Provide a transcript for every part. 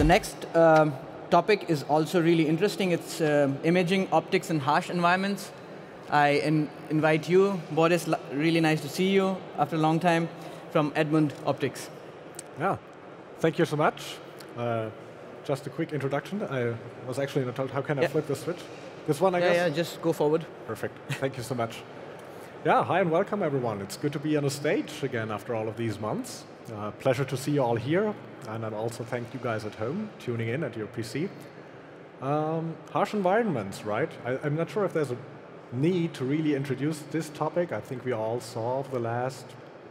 next topic is also really interesting. It's imaging, optics, and harsh environments. I invite you, Boris, really nice to see you after a long time, from Edmund Optics. Yeah, thank you so much. Just a quick introduction. I was actually told, how can I flip the switch? This one, I guess? Yeah, just go forward. Perfect. Thank you so much. Yeah, hi and welcome, everyone. It's good to be on the stage again after all of these months. Pleasure to see you all here, and I'd also thank you guys at home tuning in at your PC. Harsh environments, right? I'm not sure if there's a need to really introduce this topic. I think we all saw over the last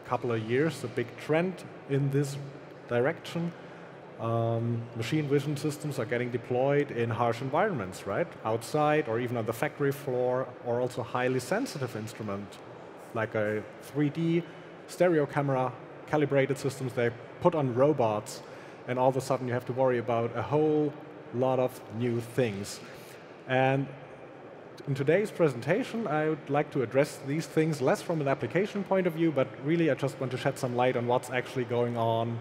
couple of years a big trend in this direction. Machine vision systems are getting deployed in harsh environments, right? Outside or even on the factory floor, or also highly sensitive instrument, like a 3D stereo camera, calibrated systems they put on robots, and all of a sudden you have to worry about a whole lot of new things. And in today's presentation, I would like to address these things less from an application point of view, but really I just want to shed some light on what's actually going on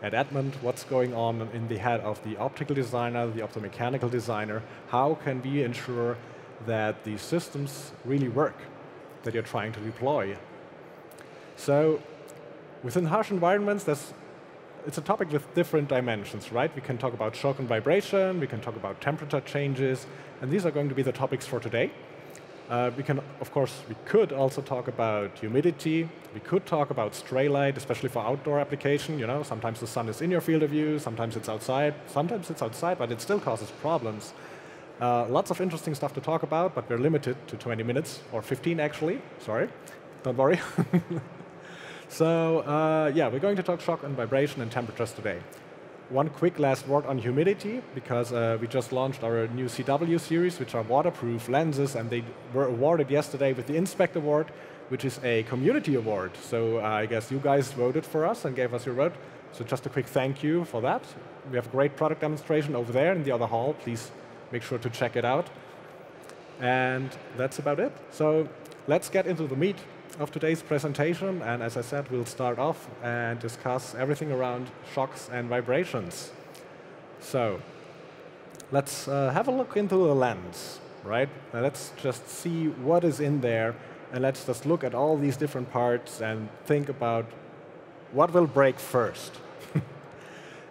at Edmund, what's going on in the head of the optical designer, the optomechanical designer. How can we ensure that these systems really work that you're trying to deploy? So within harsh environments, it's a topic with different dimensions, right? We can talk about shock and vibration, we can talk about temperature changes, and these are going to be the topics for today. We could also talk about humidity. We could talk about stray light, especially for outdoor application. You know, sometimes the sun is in your field of view, sometimes it's outside. Sometimes it's outside, but it still causes problems. Lots of interesting stuff to talk about, but we're limited to 20 minutes, or 15 actually. Sorry, don't worry. So yeah, we're going to talk shock and vibration and temperatures today. One quick last word on humidity, because we just launched our new CW series, which are waterproof lenses, and they were awarded yesterday with the Inspect Award, which is a community award. So I guess you guys voted for us and gave us your vote. So just a quick thank you for that. We have a great product demonstration over there in the other hall. Please make sure to check it out. And that's about it. So let's get into the meat of today's presentation, and as I said, we'll start off and discuss everything around shocks and vibrations. So let's have a look into the lens, right? Now let's just see what is in there, and let's just look at all these different parts and think about what will break first.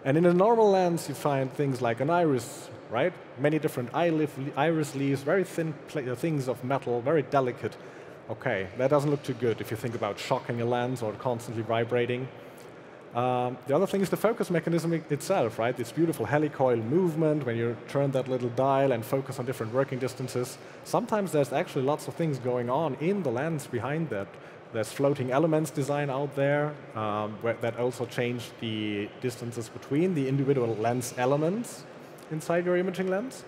And in a normal lens, you find things like an iris, right? Many different iris leaves, very thin things of metal, very delicate. Okay, that doesn't look too good if you think about shocking a lens or constantly vibrating. The other thing is the focus mechanism itself, right? This beautiful helicoil movement when you turn that little dial and focus on different working distances. Sometimes there's actually lots of things going on in the lens behind that. There's floating elements design out there that also change the distances between the individual lens elements inside your imaging lens.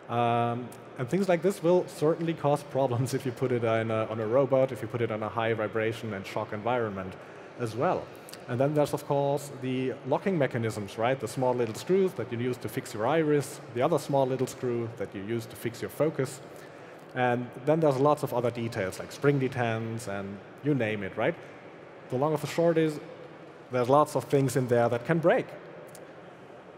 And things like this will certainly cause problems if you put it on a robot, if you put it on a high vibration and shock environment as well. And then there's, of course, the locking mechanisms, right? The small little screws that you use to fix your iris, the other small little screw that you use to fix your focus. And then there's lots of other details, like spring detents and you name it, right? The long of the short is there's lots of things in there that can break.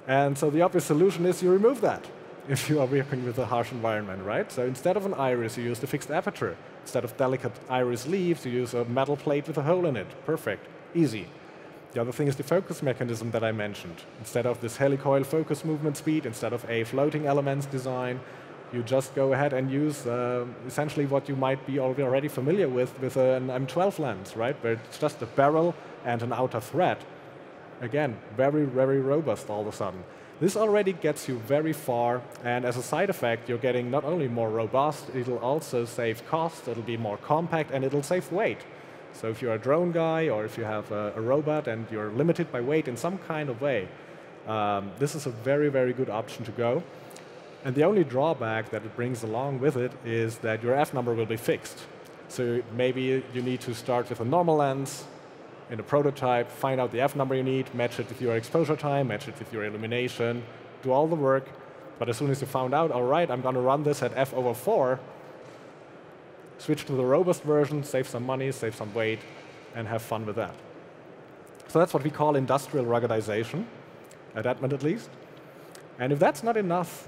And so the obvious solution is you remove that if you are working with a harsh environment, right? So instead of an iris, you use a fixed aperture. Instead of delicate iris leaves, you use a metal plate with a hole in it. Perfect. Easy. The other thing is the focus mechanism that I mentioned. Instead of this helicoil focus movement speed, instead of a floating elements design, you just go ahead and use essentially what you might be already familiar with an M12 lens, right? Where it's just a barrel and an outer thread. Again, very, very robust all of a sudden. This already gets you very far, and as a side effect, you're getting not only more robust, it'll also save cost, it'll be more compact, and it'll save weight. So if you're a drone guy, or if you have a robot and you're limited by weight in some kind of way, this is a very, very good option to go. And the only drawback that it brings along with it is that your F number will be fixed. So maybe you need to start with a normal lens, in a prototype, find out the F number you need, match it with your exposure time, match it with your illumination, do all the work. But as soon as you found out, all right, I'm going to run this at f/4, switch to the robust version, save some money, save some weight, and have fun with that. So that's what we call industrial ruggedization, at Edmund at least. And if that's not enough,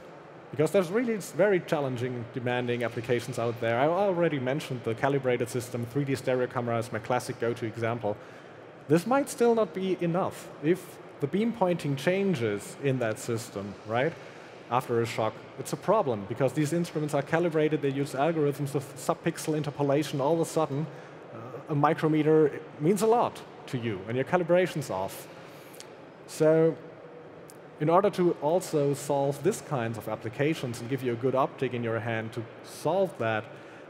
because there's really very challenging, demanding applications out there. I already mentioned the calibrated system, 3D stereo camera is my classic go-to example. This might still not be enough. If the beam pointing changes in that system, right, after a shock, it's a problem, because these instruments are calibrated, they use algorithms of subpixel interpolation. All of a sudden, a micrometer means a lot to you, and your calibration's off. So in order to also solve this kinds of applications and give you a good optic in your hand to solve that,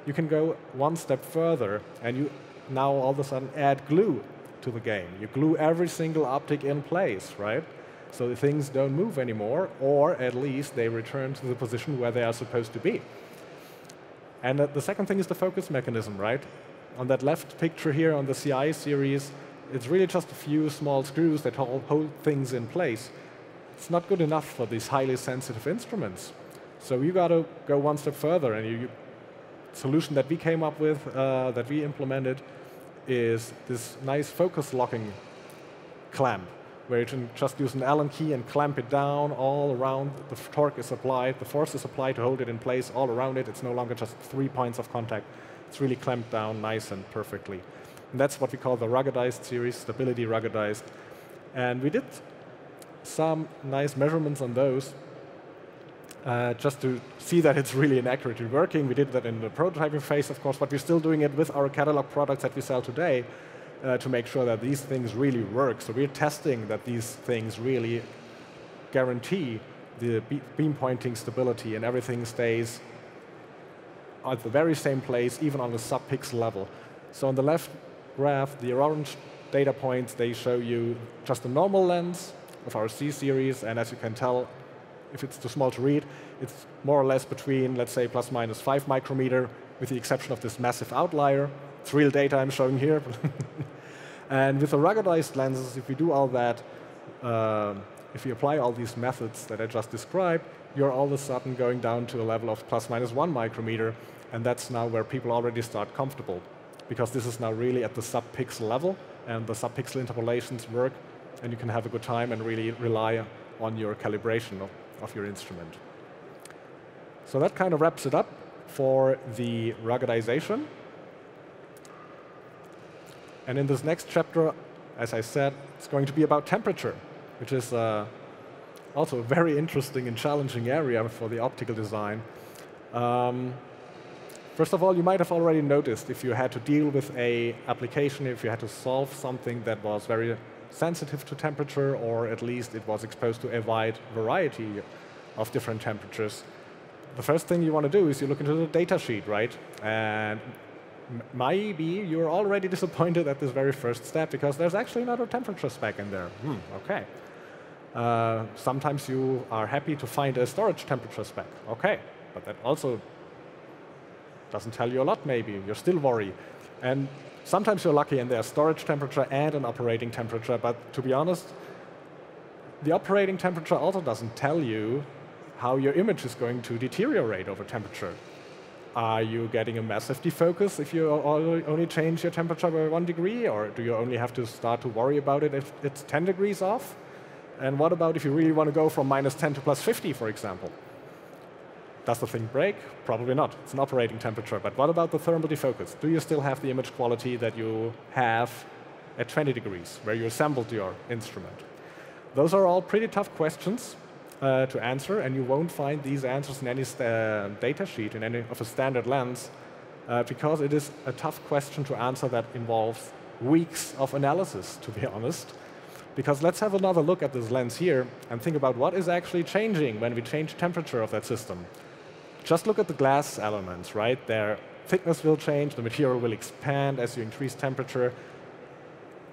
you can go one step further, and you now all of a sudden add glue to the game. You glue every single optic in place, right? So the things don't move anymore, or at least they return to the position where they are supposed to be. And the second thing is the focus mechanism, right? On that left picture here on the CI series, it's really just a few small screws that hold things in place. It's not good enough for these highly sensitive instruments. So you got to go one step further, and the solution that we came up with, that we implemented, is this nice focus locking clamp, where you can just use an Allen key and clamp it down all around. The torque is applied, the force is applied to hold it in place all around it. It's no longer just 3 points of contact. It's really clamped down nice and perfectly. And that's what we call the ruggedized series, stability ruggedized. And we did some nice measurements on those just to see that it's really accurately working. We did that in the prototyping phase, of course, but we're still doing it with our catalog products that we sell today to make sure that these things really work. So we're testing that these things really guarantee the beam pointing stability, and everything stays at the very same place, even on the sub-pixel level. So on the left graph, the orange data points, they show you just a normal lens of our C series, and as you can tell, if it's too small to read, it's more or less between, let's say, plus minus 5 micrometer, with the exception of this massive outlier. It's real data I'm showing here. And with the ruggedized lenses, if we do all that, if we apply all these methods that I just described, you're all of a sudden going down to a level of plus minus 1 micrometer, and that's now where people already start comfortable, because this is now really at the sub-pixel level, and the sub-pixel interpolations work, and you can have a good time and really rely on your calibration of your instrument. So that kind of wraps it up for the ruggedization. And in this next chapter, as I said, it's going to be about temperature, which is also a very interesting and challenging area for the optical design. First of all, you might have already noticed if you had to deal with an application, if you had to solve something that was very sensitive to temperature, or at least it was exposed to a wide variety of different temperatures, the first thing you want to do is you look into the data sheet, right? And maybe you're already disappointed at this very first step, because there's actually not a temperature spec in there. Okay. Sometimes you are happy to find a storage temperature spec. Okay, but that also doesn't tell you a lot, maybe. You're still worried. And sometimes you're lucky and there's storage temperature and an operating temperature, but to be honest, the operating temperature also doesn't tell you how your image is going to deteriorate over temperature. Are you getting a massive defocus if you only change your temperature by 1 degree, or do you only have to start to worry about it if it's 10 degrees off? And what about if you really want to go from minus 10 to plus 50, for example? Does the thing break? Probably not. It's an operating temperature. But what about the thermal defocus? Do you still have the image quality that you have at 20 degrees, where you assembled your instrument? Those are all pretty tough questions to answer, and you won't find these answers in any data sheet, in any of a standard lens, because it is a tough question to answer that involves weeks of analysis, to be honest. Because let's have another look at this lens here and think about what is actually changing when we change temperature of that system. Just look at the glass elements, right? Their thickness will change, the material will expand as you increase temperature.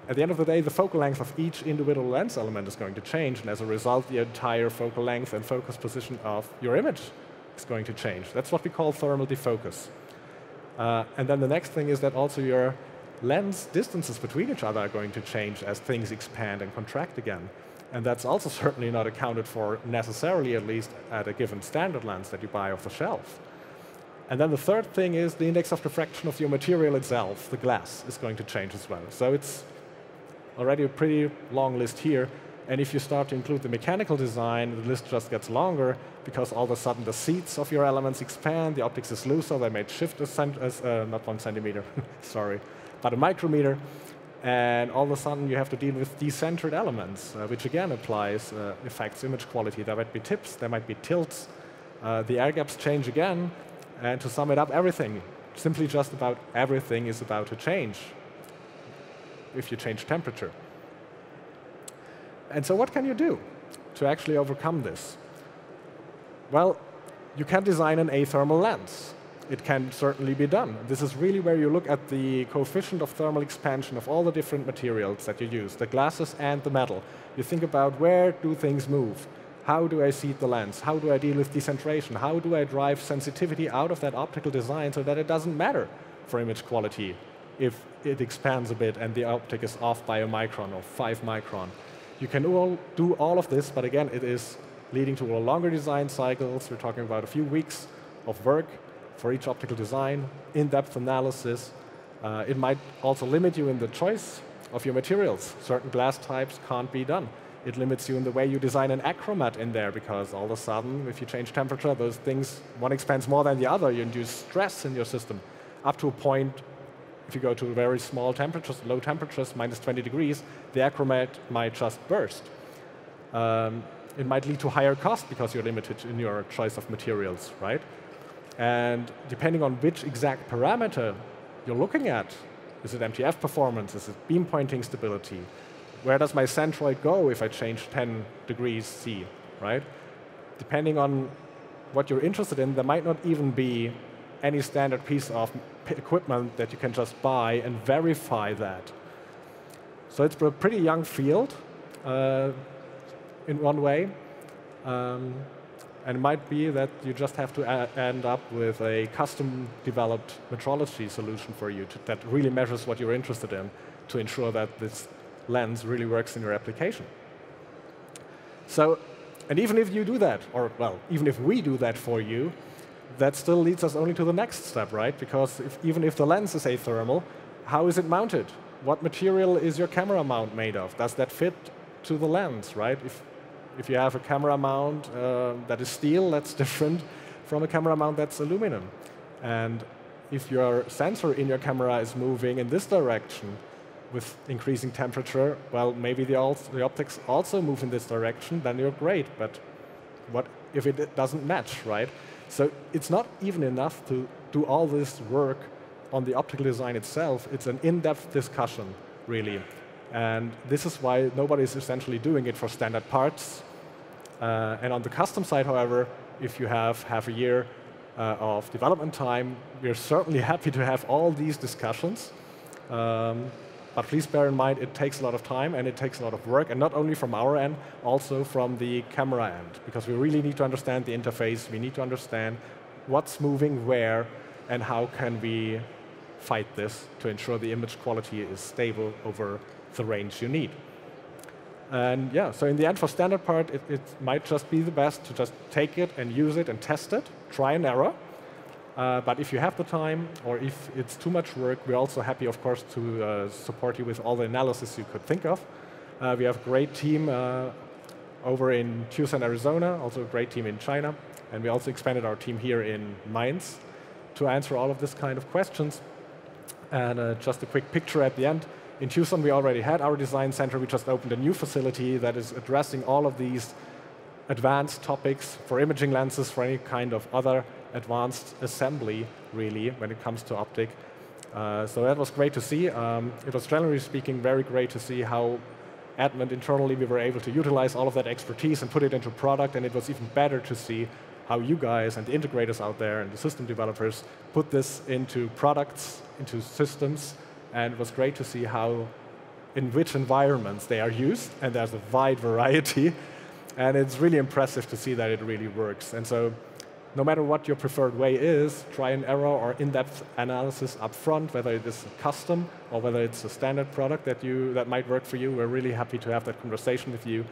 At the end of the day, the focal length of each individual lens element is going to change, and as a result, the entire focal length and focus position of your image is going to change. That's what we call thermal defocus. And then the next thing is that also your lens distances between each other are going to change as things expand and contract again. And that's also certainly not accounted for necessarily, at least at a given standard lens that you buy off the shelf. And then the third thing is the index of diffraction of your material itself, the glass, is going to change as well. So it's already a pretty long list here. And if you start to include the mechanical design, the list just gets longer because all of a sudden the seats of your elements expand, the optics is looser, they might shift not 1 centimeter, sorry, but a micrometer. And all of a sudden you have to deal with decentered elements, which again affects image quality. There might be tips, there might be tilts, the air gaps change again, and to sum it up, everything, simply just about everything is about to change if you change temperature. And so what can you do to actually overcome this? Well, you can design an athermal lens. It can certainly be done. This is really where you look at the coefficient of thermal expansion of all the different materials that you use, the glasses and the metal. You think about where do things move? How do I seat the lens? How do I deal with decentration? How do I drive sensitivity out of that optical design so that it doesn't matter for image quality if it expands a bit and the optic is off by a micron or 5 micron? You can do all of this, but again, it is leading to longer design cycles. We're talking about a few weeks of work for each optical design, in-depth analysis. It might also limit you in the choice of your materials. Certain glass types can't be done. It limits you in the way you design an achromat in there, because all of a sudden, if you change temperature, those things, one expands more than the other. You induce stress in your system. Up to a point, if you go to very small temperatures, low temperatures, minus 20 degrees, the achromat might just burst. It might lead to higher cost because you're limited in your choice of materials, right? And depending on which exact parameter you're looking at, is it MTF performance, is it beam pointing stability, where does my centroid go if I change 10 degrees C, right? Depending on what you're interested in, there might not even be any standard piece of equipment that you can just buy and verify that. So it's a pretty young field in one way. And it might be that you just have to end up with a custom-developed metrology solution for you that really measures what you're interested in to ensure that this lens really works in your application. So, and even if you do that, or well, even if we do that for you, that still leads us only to the next step, right? Because even if the lens is athermal, how is it mounted? What material is your camera mount made of? Does that fit to the lens, right? If you have a camera mount that is steel, that's different from a camera mount that's aluminum. And if your sensor in your camera is moving in this direction with increasing temperature, well, maybe the optics also move in this direction, then you're great. But what if it doesn't match, right? So it's not even enough to do all this work on the optical design itself. It's an in-depth discussion, really. And this is why nobody is essentially doing it for standard parts. And on the custom side, however, if you have half a year of development time, we're certainly happy to have all these discussions. But please bear in mind, it takes a lot of time and it takes a lot of work, and not only from our end, also from the camera end, because we really need to understand the interface. We need to understand what's moving where and how can we fight this to ensure the image quality is stable over the range you need. And yeah, so in the end, for standard part, it might just be the best to just take it and use it and test it, try and error. But if you have the time, or if it's too much work, we're also happy, of course, to support you with all the analysis you could think of. We have a great team over in Tucson, Arizona, also a great team in China. And we also expanded our team here in Mainz to answer all of this kind of questions. And just a quick picture at the end. In Tucson, we already had our design center. We just opened a new facility that is addressing all of these advanced topics for imaging lenses, for any kind of other advanced assembly, really, when it comes to optic. So that was great to see. It was, generally speaking, very great to see how Edmund internally we were able to utilize all of that expertise and put it into product. And it was even better to see how you guys and the integrators out there and the system developers put this into products, into systems. And it was great to see how, in which environments they are used, and there's a wide variety. And it's really impressive to see that it really works. And so no matter what your preferred way is, try and error or in-depth analysis up front, whether it is custom or whether it's a standard product that might work for you. We're really happy to have that conversation with you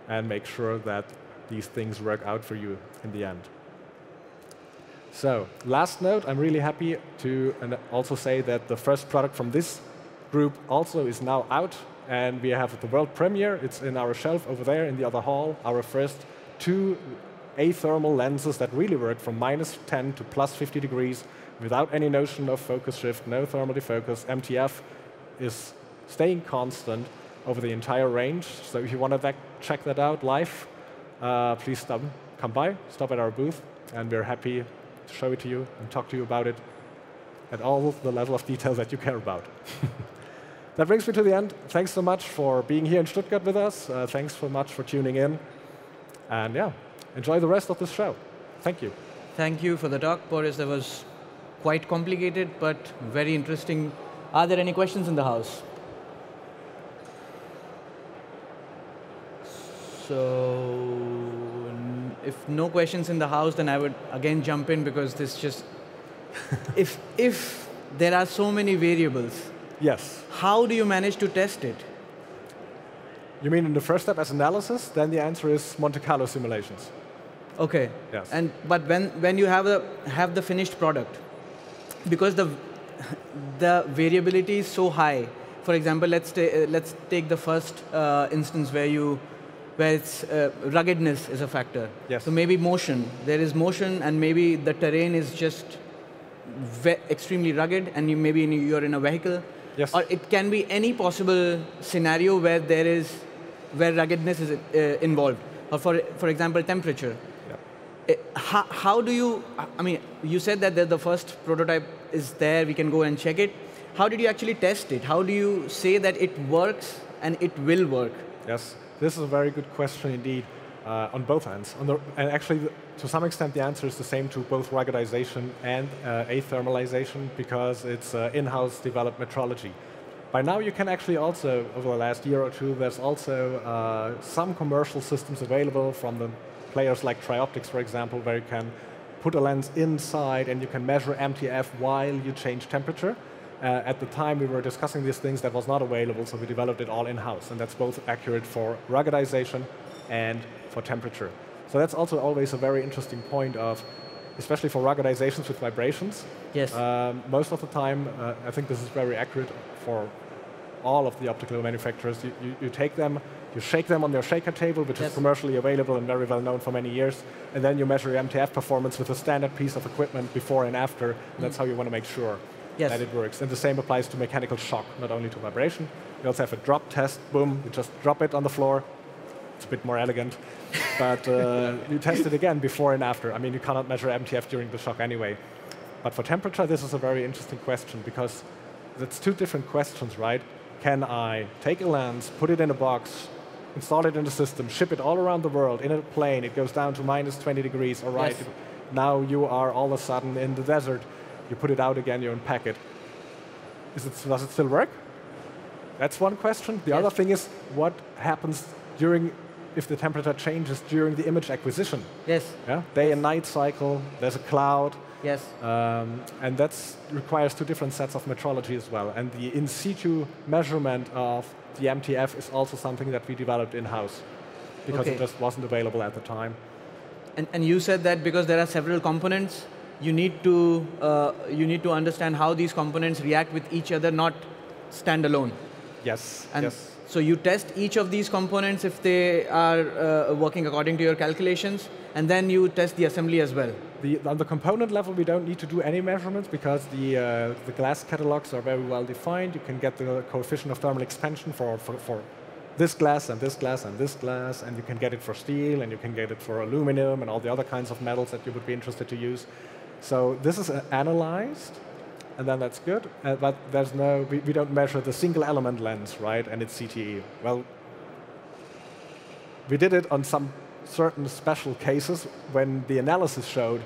and make sure that these things work out for you in the end. So, last note, I'm really happy to also say that the first product from this group also is now out and we have the world premiere. It's in our shelf over there in the other hall, our first 2 athermal lenses that really work from -10 to +50 degrees without any notion of focus shift, no thermal defocus. MTF is staying constant over the entire range. So if you want to check that out live, please come by, stop at our booth, and we're happy to show it to you and talk to you about it at all the level of detail that you care about. That brings me to the end. Thanks so much for being here in Stuttgart with us. Thanks so much for tuning in. And yeah, enjoy the rest of this show. Thank you. Thank you for the talk, Boris. That was quite complicated, but very interesting. Are there any questions in the house? So, if no questions in the house, then I would again jump in, because this just, if there are so many variables, yes, how do you manage to test it? You mean in the first step as analysis? Then the answer is Monte Carlo simulations. Okay. Yes. But when you have the finished product, because the variability is so high. For example, let's take the first instance where it's ruggedness is a factor. Yes. So maybe motion. There is motion, and maybe the terrain is just extremely rugged, and you're in a vehicle. Yes. Or it can be any possible scenario where ruggedness is involved. Or for example, temperature. How do you, I mean, you said that the first prototype is there, we can go and check it. How did you actually test it? How do you say that it works and it will work? Yes, this is a very good question indeed, on both ends. And actually, to some extent, the answer is the same to both ruggedization and athermalization, because it's in-house developed metrology. By now, you can actually also, over the last year or two, there's also some commercial systems available from the players like Optics, for example, where you can put a lens inside and you can measure MTF while you change temperature. At the time we were discussing these things, that was not available, so we developed it all in-house, and that's both accurate for ruggedization and for temperature. So that's also always a very interesting point of, especially for ruggedizations with vibrations. Yes. Most of the time, I think this is very accurate for all of the optical manufacturers. You take them, you shake them on their shaker table, which is commercially available and very well known for many years, and then you measure MTF performance with a standard piece of equipment before and after, and that's how you want to make sure that it works. And the same applies to mechanical shock, not only to vibration. You also have a drop test, boom, you just drop it on the floor. It's a bit more elegant, but you test it again before and after. I mean, you cannot measure MTF during the shock anyway. But for temperature, this is a very interesting question, because it's two different questions, right? Can I take a lens, put it in a box, install it in the system, ship it all around the world in a plane, it goes down to -20 degrees, all right, now you are all of a sudden in the desert, you put it out again, you unpack it. Does it still work? That's one question. The other thing is, what happens if the temperature changes during the image acquisition? Yes. Yeah? Day and night cycle, there's a cloud. Yes. And that requires two different sets of metrology as well. And the in situ measurement of the MTF is also something that we developed in-house, because it just wasn't available at the time. And you said that because there are several components, you need to understand how these components react with each other, not stand alone. Yes. And so you test each of these components if they are working according to your calculations, and then you test the assembly as well. On the component level, we don't need to do any measurements, because the glass catalogs are very well defined. You can get the coefficient of thermal expansion for this glass and this glass and this glass, and you can get it for steel, and you can get it for aluminum and all the other kinds of metals that you would be interested to use. So this is analyzed, and then that's good. But there's we don't measure the single element lens, right? And its CTE. Well, we did it on some certain special cases when the analysis showed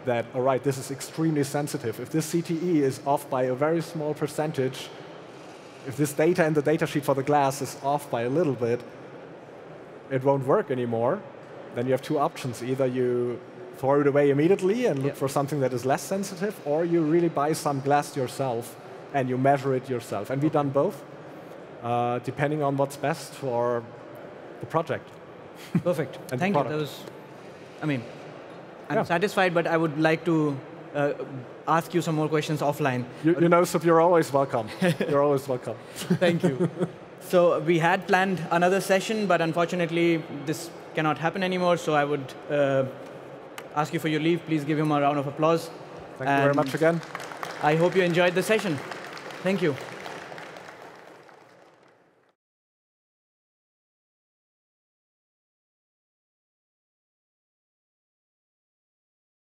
that, all right, this is extremely sensitive. If this CTE is off by a very small percentage, if this data in the data sheet for the glass is off by a little bit, it won't work anymore. Then you have two options. Either you throw it away immediately and look for something that is less sensitive, or you really buy some glass yourself and you measure it yourself. And we've done both, depending on what's best for the project. Perfect. Thank you. That was, I mean, I'm satisfied, but I would like to ask you some more questions offline. You know, so you're always welcome. You're always welcome. Thank you. So we had planned another session, but unfortunately, this cannot happen anymore. So I would ask you for your leave. Please give him a round of applause. Thank you very much again. I hope you enjoyed the session. Thank you.